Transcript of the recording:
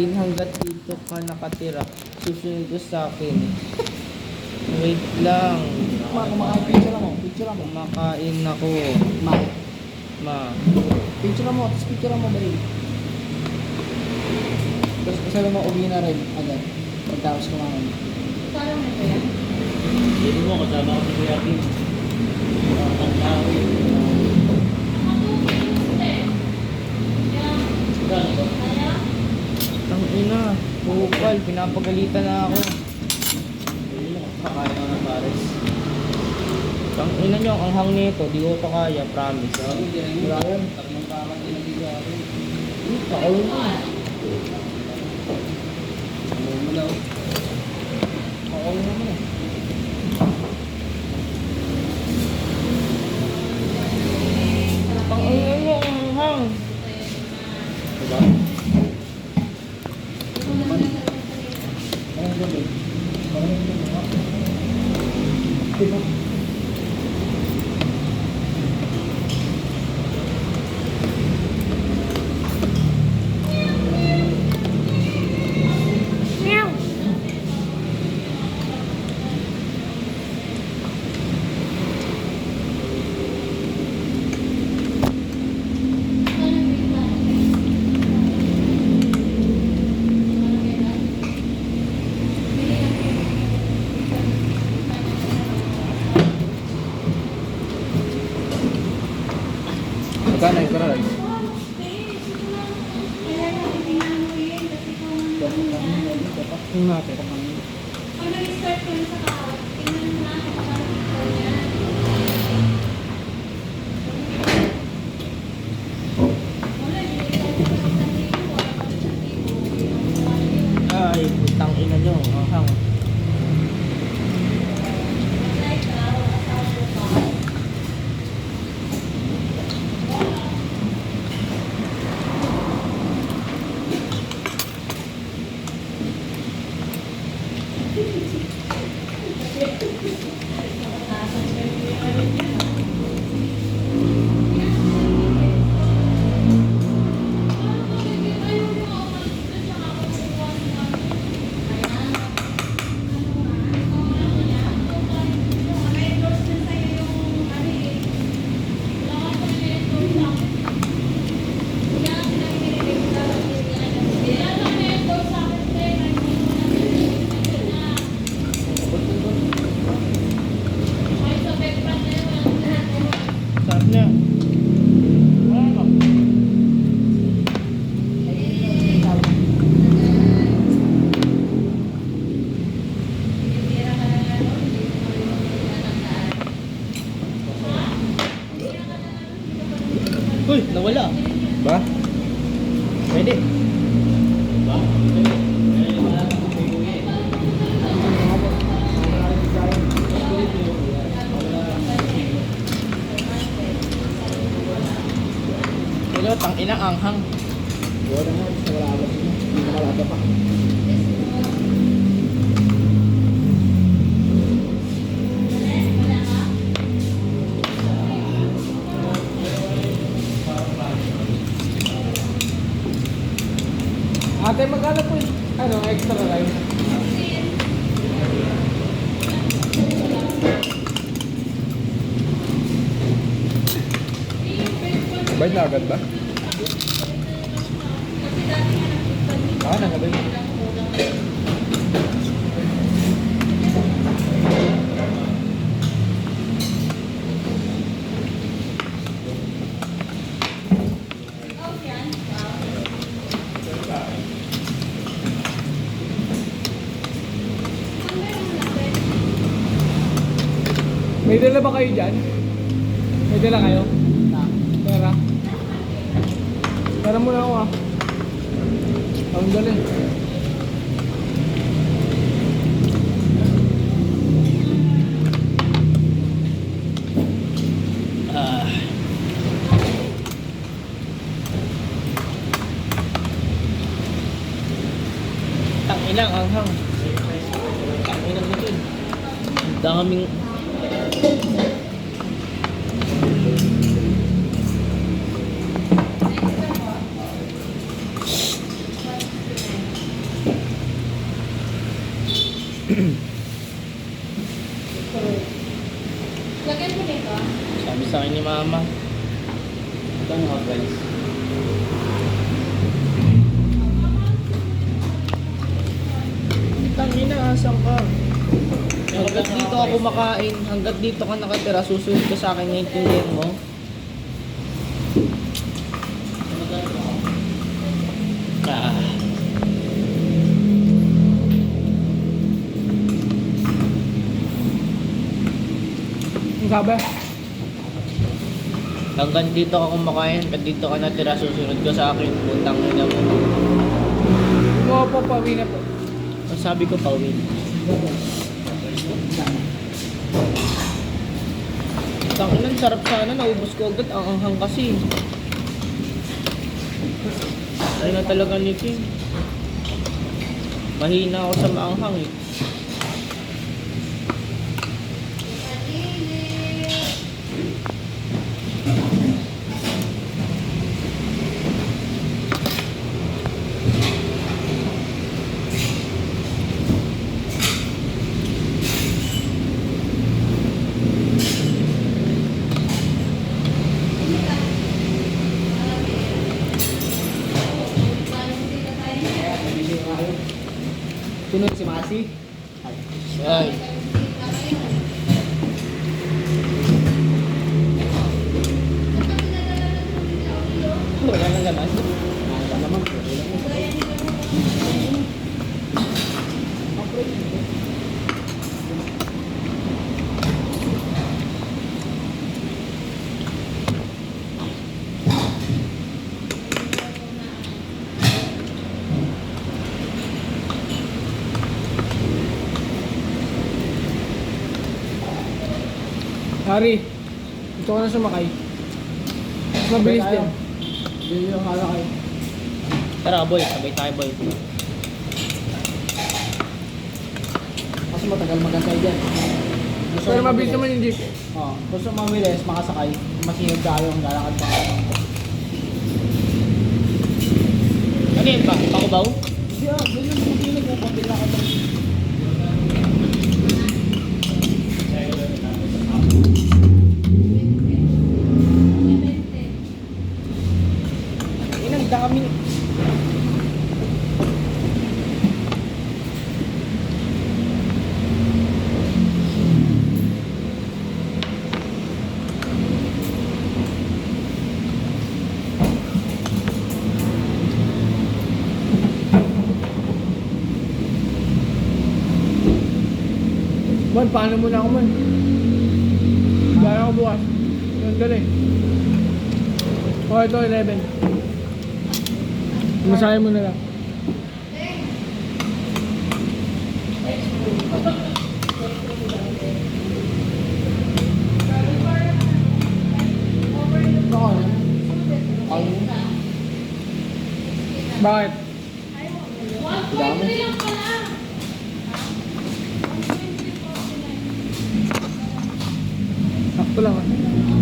kakain hanggat dito ka nakatira. Susunod ka sa akin. Wait lang. Kumakain, picture mo. Picture mo. Kumakain ako. Ma. Ma. Picture mo. Tapos picture mo ba rin? Tapos sabi mo, uwi na rin agad. Pagkapos kumain. Parang na ba yan? Hindi mo, kasama ko si Kuya Kim. Ang tao yun. Gano'n ba? Ang ina. Bukal. Pinapagalitan na ako. Hindi mo, kakain ako ng pares. Ang ina nyo, ang hang nito. Di ko to kaya. Promise. Sabi, hindi rin mo. Wala yan. Tatlong pakan din ang bigay. Pakulo mo. Ano mo daw? Pakulo mo na. Ang ina nyo, ang hang. Diba? Anong gabi? Anong gabi? Diba? Magkano yung price? Yung natin. Pag nag-start ko sa kahap, tingnan mo na ako parang ikaw yan. Wala, hindi ko sa isang libo, wala pa isang libo. Ay, putang ina nyo. Ang hang. Like, asawa ko pa. Sarap niya. Ano? Uy, nawala. Ba? Pwede. Ba? Eh, wala na kung kuya eh. Pero tang ina ang hang. Wala nga. Wala ka. Hindi ka malata pa. Ate, magkano po yung extra life? Bayad na agad ba? Ah, nagabay. May dala ba kayo dyan? May dala kayo? Pera? Pera muna ako ah. Ang dali. Tang ina ang hang. Tang ina mo dun. Ang daming Lagyan mo nito. Sabi sa akin ni mama. Ito ang mga guys. Tangina, asan ka? Hanggat dito ako kumakain, hanggat dito ka nakatira, susunod ka sa akin, naiintindihan mo? Ah. Ang sabi? Hanggang dito ka kumakain, hanggat dito ka natira, susunod ka sa akin, putang ina mo. Oo po, pauwi na po. Ang sabi ko, pauwi. Tanginan, sarap sana, naubos ko agad, ang anghang kasi. Ay na talaga ni King. Mahina ako sa maanghang eh. Sunod si Masi. Ay. Wala nang laman. Wala naman po. Hari, ito ka na sumakay. Mas mabilis din. Hindi yung halakay. Tara boy, sabay tayo boy. Mas matagal magantay dyan. Pero mabilis naman yung jeep. Oo. Gusto mabilis, makasakay. Masinod tayo ang lalakad pa. Ano yun ba? Pakubaw? Hindi ah, ganyan hindi nagpupunti lang ako. Inang daming... Man, paano mo na ako man? Gano'n ako bukas. Yan dali. Oh, ito 11. Masaya mo na lang. Bakit? 1.3 lang pala. Sakto lang ah.